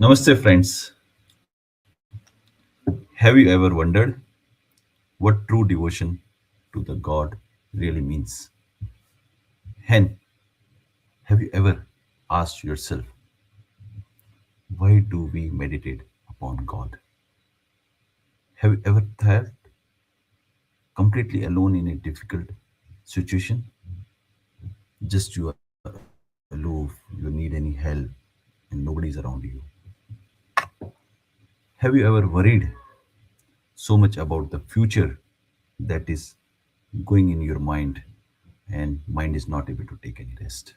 Namaste, friends. Have you ever wondered what true devotion to the God really means? And have you ever asked yourself, why do we meditate upon God? Have you ever felt completely alone in a difficult situation? Just you are aloof, you need any help, and nobody's around you. Have you ever worried so much about the future that is going in your mind and mind is not able to take any rest?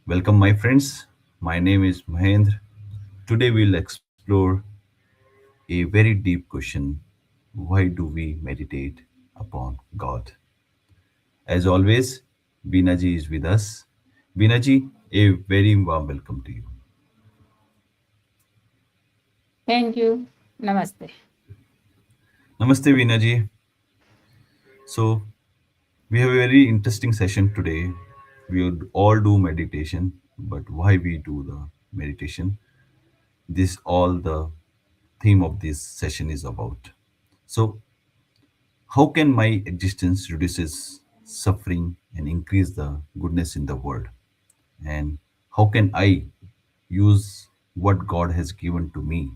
Welcome, my friends. My name is Mahendra. Today, we'll explore a very deep question: why do we meditate upon God? As always, Binaji is with us. Binaji, a very warm welcome to you. Thank you. Namaste. Namaste, Binaji. So, we have a very interesting session today. We would all do meditation, but why we do the meditation? This all the theme of this session is about. So, how can my existence reduces suffering and increase the goodness in the world? And how can I use what God has given to me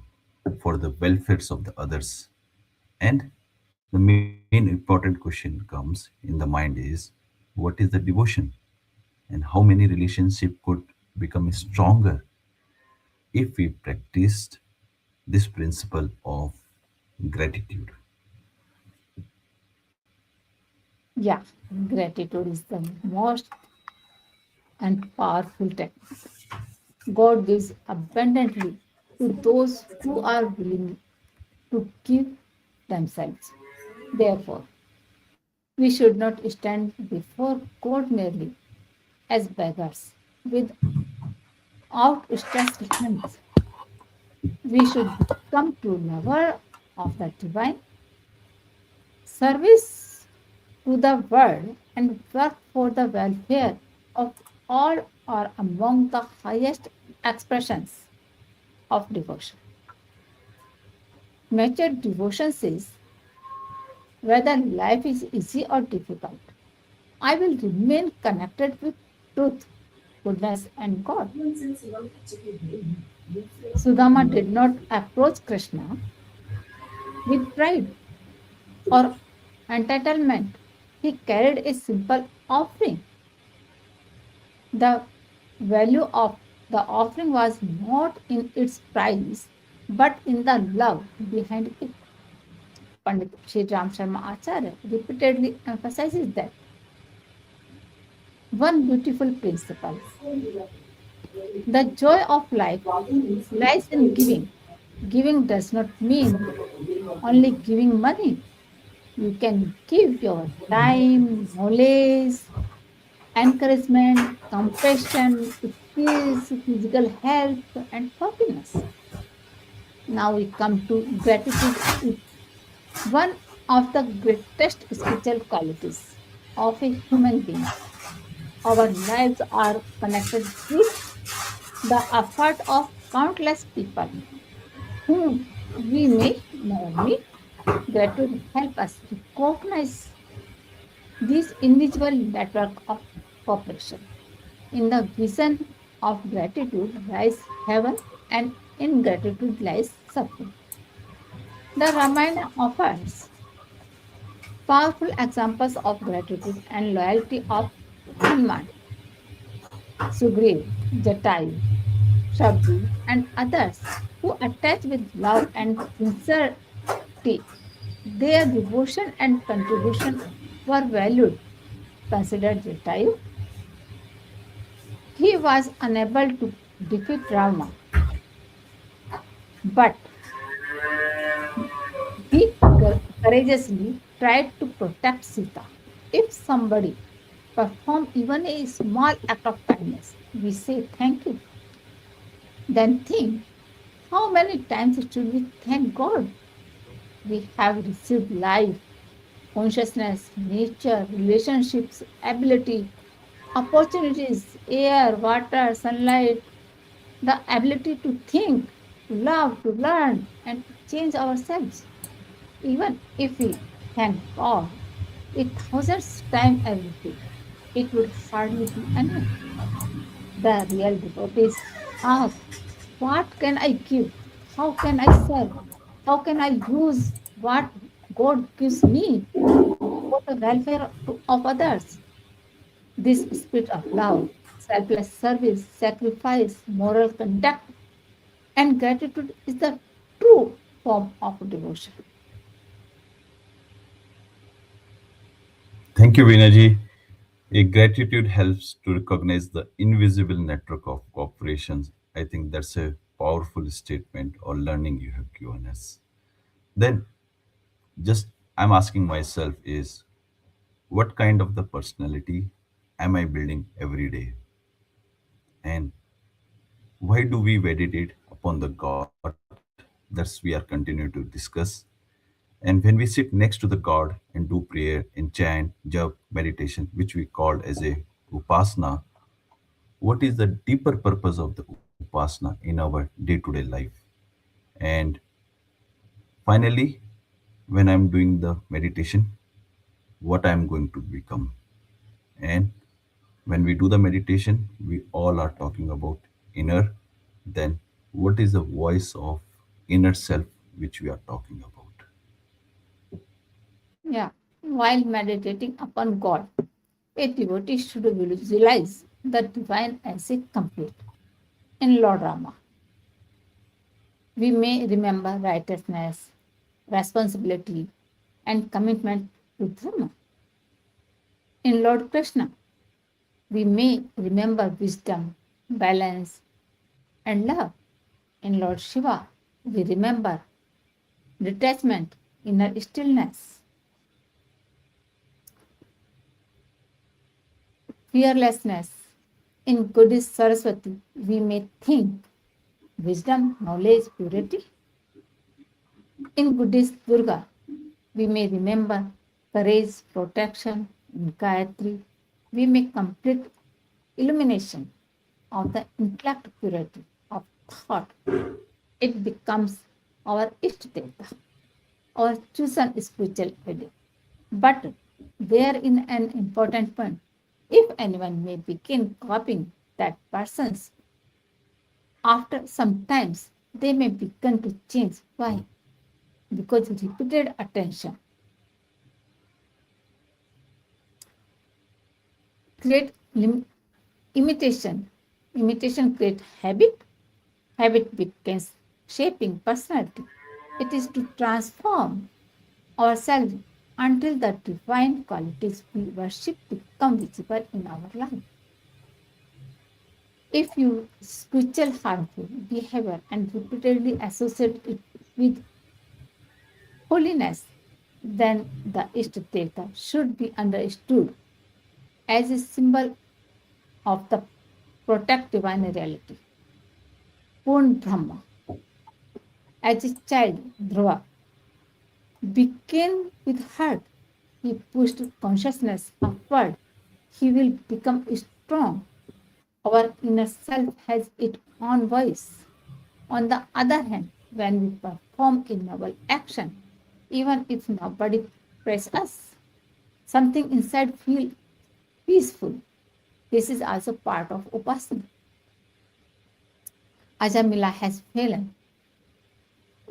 for the welfares of the others? And the main important question comes in the mind is, what is the devotion? And how many relationship could become stronger if we practiced this principle of gratitude? Yeah, gratitude is the most and powerful technique. God gives abundantly to those who are willing to give themselves. Therefore, we should not stand before God merely as beggars with outstretched hands. We should become true lover of the divine service to the world and work for the welfare of all are among the highest expressions of devotion. Mature devotion says, whether life is easy or difficult, I will remain connected with truth, goodness, and God. Sudama did not approach Krishna with pride or entitlement. He carried a simple offering. The value of the offering was not in its price, but in the love behind it. Pandit Shri Ram Sharma Acharya repeatedly emphasizes that one beautiful principle. The joy of life lies in giving. Giving does not mean only giving money. You can give your time, knowledge, encouragement, compassion, skills, physical health, and happiness. Now we come to gratitude is one of the greatest spiritual qualities of a human being. Our lives are connected with the effort of countless people whom we may never meet. Gratitude helps us recognize this invisible network of cooperation. In the vision of gratitude lies heaven, and in gratitude lies suffering. The Ramayana offers powerful examples of gratitude and loyalty of Hanuman, Sugriv, Jatayu, Shabdi, and others who attach with love and sincerity. Their devotion and contribution were valued. Considered Jatayu, he was unable to defeat Ravana, but he courageously tried to protect Sita. If somebody perform even a small act of kindness, we say thank you. Then think, how many times should we thank God? We have received life, consciousness, nature, relationships, ability, opportunities, air, water, sunlight. the ability to think, to love, to learn, and to change ourselves. Even if we thank God a thousand times every day, it would hardly be enough. The real devotees ask, what can I give? How can I serve? How can I use what God gives me for the welfare of others? This spirit of love, selfless service, sacrifice, moral conduct, and gratitude is the true form of devotion. Thank you, Vinaji. A gratitude helps to recognize the invisible network of corporations. I think that's a powerful statement or learning you have given us. Then, just I'm asking myself is what kind of the personality am I building every day? And why do we meditate upon the God? That's we are continue to discuss. And when we sit next to the God and do prayer and chant, jap, meditation, which we call as a upasana, what is the deeper purpose of the upasana in our day-to-day life? And finally, when I'm doing the meditation, what I'm going to become. And when we do the meditation, we all are talking about inner, then what is the voice of inner self which we are talking about? Yeah. While meditating upon God, a devotee should visualize the divine as a complete. In Lord Rama, we may remember righteousness, responsibility, and commitment to Dharma. In Lord Krishna, we may remember wisdom, balance, and love. In Lord Shiva, we remember detachment, inner stillness, fearlessness. In Goddess Saraswati, we may think wisdom, knowledge, purity. In Goddess Durga, we may remember courage, protection. In Gayatri, we may complete illumination of the intellect, purity of thought. It becomes our Ishtadevata, our chosen spiritual guide. But there in an important point, if anyone may begin copying that person's, after some times they may begin to change. Why? Because repeated attention create imitation. Imitation create habit. Habit begins shaping personality. It is to transform ourselves until the divine qualities we worship become visible in our life. If you spiritual harmful behavior and repeatedly associate it with holiness, then the Ishtadevata should be understood as a symbol of the protect divine reality. Purn Brahma. As a child, Dhruva began with heart. He pushed consciousness upward. He will become strong. Our inner self has its own voice. On the other hand, when we perform a noble action, even if nobody praise us, something inside feels peaceful. This is also part of upasana. Ajamila has fallen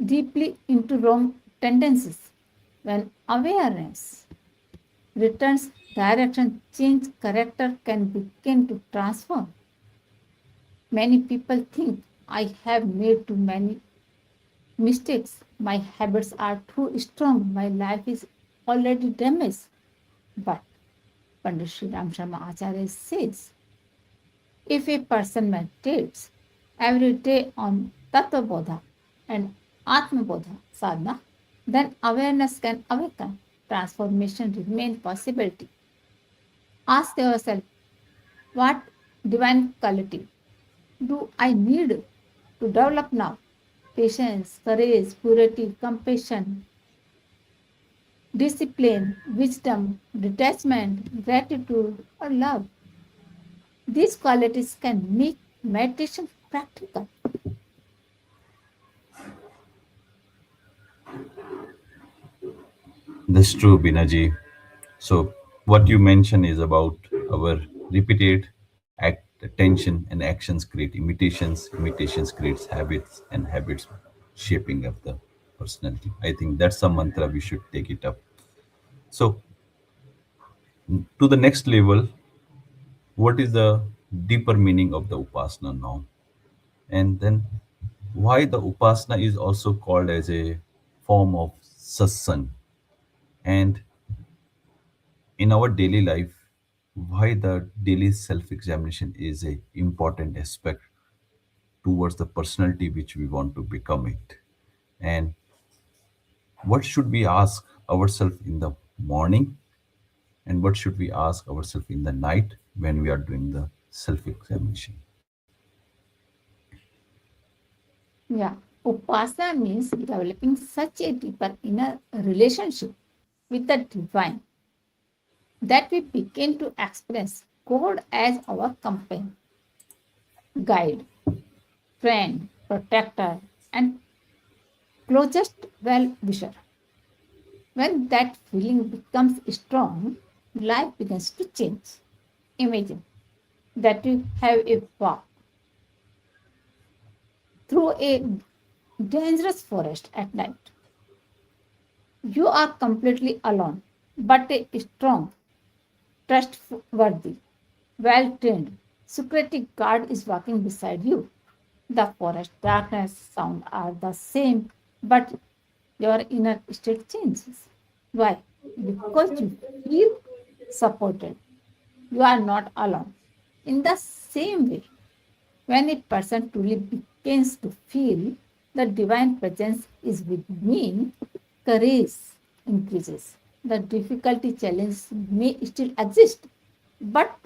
deeply into wrong tendencies. When awareness returns, direction change, character can begin to transform. Many people think I have made too many mistakes. My habits are too strong. My life is already damaged. But Pandit Sri Ram Sharma Acharya says, if a person meditates every day on Tattva Bodha and Atma Bodha sadhana, then awareness can awaken. Transformation remain possibility. Ask yourself, what divine quality do I need to develop now? Patience, courage, purity, compassion, discipline, wisdom, detachment, gratitude, or love. These qualities can make meditation practical. That's true, Binaji. So, what you mention is about our repeated act, attention, and actions create imitations. Imitations creates habits, and habits shaping up the personality. I think that's a mantra we should take it up. So, to the next level, what is the deeper meaning of the upasana now? And then, why the upasana is also called as a form of satsang, and in our daily life, why the daily self-examination is a important aspect towards the personality which we want to become it, and what should we ask ourselves in the morning, and what should we ask ourselves in the night when we are doing the self-examination. Yeah. Upasana means developing such a deeper inner relationship with the divine that we begin to experience God as our companion, guide, friend, protector, and closest well wisher. When that feeling becomes strong, life begins to change. Imagine that you have a walk through a dangerous forest at night. You are completely alone, but a strong, trustworthy, well trained security guard is walking beside you. The forest darkness sound are the same, but your inner state changes. Why? Because you feel supported. You are not alone. In the same way, when a person truly begins to feel the divine presence is with me, courage increases. The difficulty challenge may still exist, but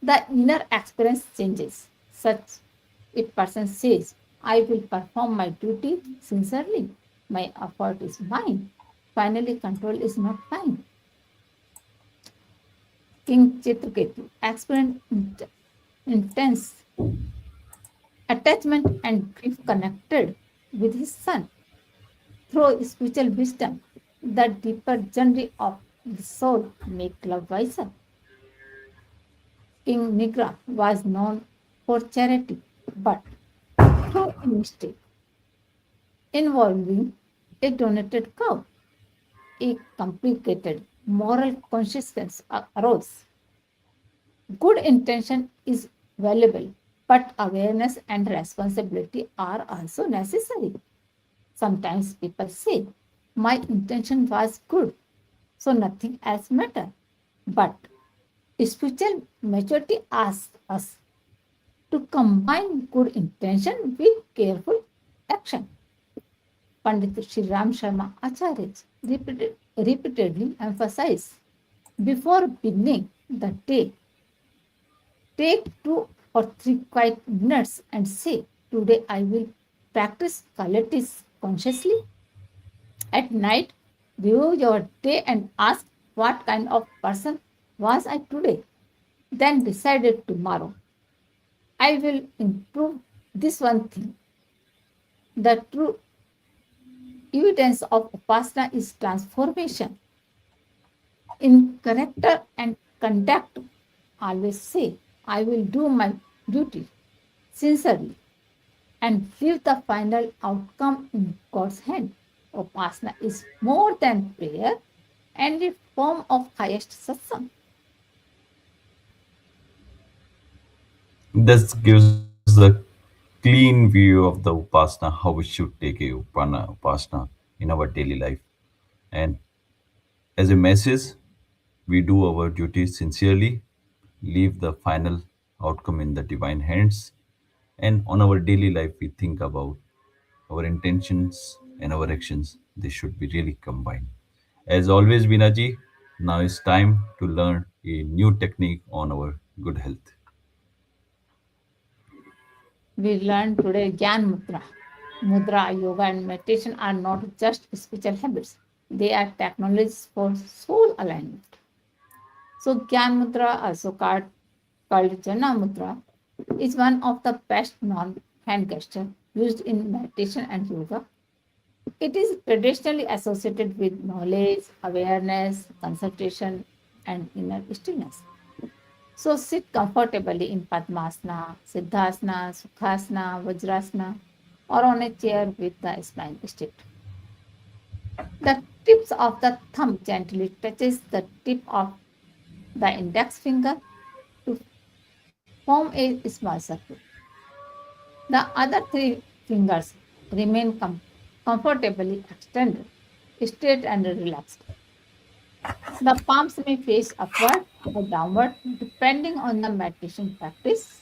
the inner experience changes. Such a person says, I will perform my duty sincerely. My effort is mine. Finally, control is not mine. King Chitraketu experienced intense attachment and grief connected with his son. Through spiritual wisdom, the deeper journey of the soul make love wiser. King Nigra was known for charity, but through a mistake involving a donated cow, a complicated moral consciousness arose. Good intention is valuable, but awareness and responsibility are also necessary. Sometimes people say, my intention was good, so nothing else matters. But spiritual maturity asks us to combine good intention with careful action. Pandit Shri Ram Sharma Acharya repeatedly emphasized before beginning the day, take 2 or 3 quiet minutes and say, today I will practice qualities consciously. At night, review your day and ask what kind of person was I today. Then decided tomorrow. I will improve this one thing. The true evidence of upasana is transformation in character and conduct. Always say, I will do my duty sincerely and leave the final outcome in God's hand. Upasana is more than prayer and a form of highest satsang. This gives a clean view of the upasana, how we should take a upasana in our daily life. And as a message, we do our duty sincerely, leave the final outcome in the divine hands, and on our daily life, we think about our intentions and our actions. They should be really combined. As always, Binaji, now it's time to learn a new technique on our good health. We learned today Gyan Mudra. Mudra, yoga, and meditation are not just spiritual habits, they are technologies for soul alignment. So, Gyan Mudra, also called Jana Mudra, is one of the best known hand gesture used in meditation and yoga. It is traditionally associated with knowledge, awareness, concentration, and inner stillness. So sit comfortably in Padmasana, Siddhasana, Sukhasana, Vajrasana, or on a chair with the spine straight. The tips of the thumb gently touches the tip of the index finger to form a small circle. The other three fingers remain comfortably extended, straight and relaxed. The palms may face upward or downward depending on the meditation practice.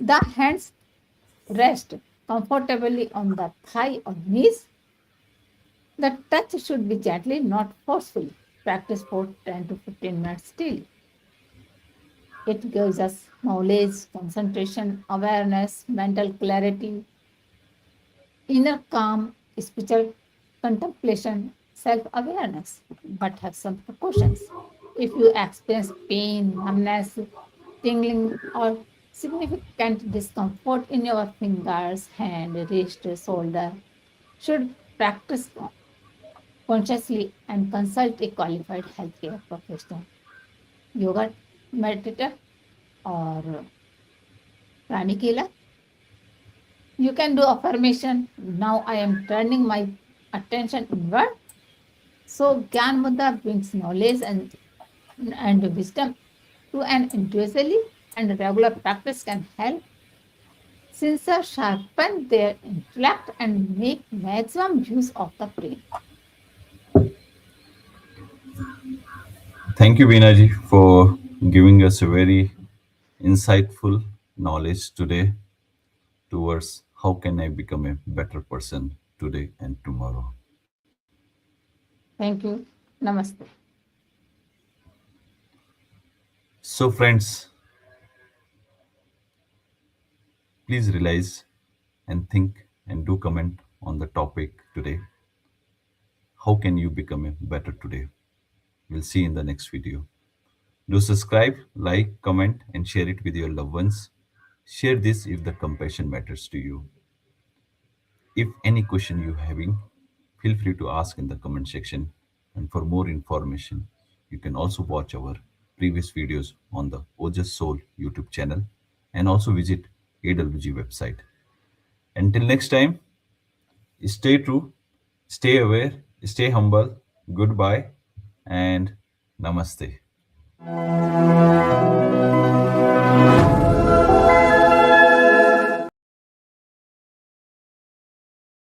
The hands rest comfortably on the thigh or knees. The touch should be gently, not forcefully. Practice for 10 to 15 minutes daily. It gives us knowledge, concentration, awareness, mental clarity, inner calm, spiritual contemplation, self awareness. But have some precautions. If you experience pain, numbness, tingling, or significant discomfort in your fingers, hand, wrist, shoulder, should practice consciously and consult a qualified healthcare professional, yoga meditator, or pranic healer. You can do affirmation. Now I am turning my attention inward. So Gyan Mudra brings knowledge and wisdom to an individually, and regular practice can help sincere sharpen their intellect and make maximum use of the brain. Thank you, Veenaji, for giving us a very insightful knowledge today towards how can I become a better person today and tomorrow. Thank you. Namaste. So, friends, please realize and think and do comment on the topic today. How can you become a better today? We'll see in the next video. Do subscribe, like, comment, and share it with your loved ones. Share this if the compassion matters to you. If any question you're having, feel free to ask in the comment section. And for more information, you can also watch our previous videos on the Ojas Soul YouTube channel and also visit AWG website. Until next time, stay true, stay aware, stay humble, goodbye, and namaste.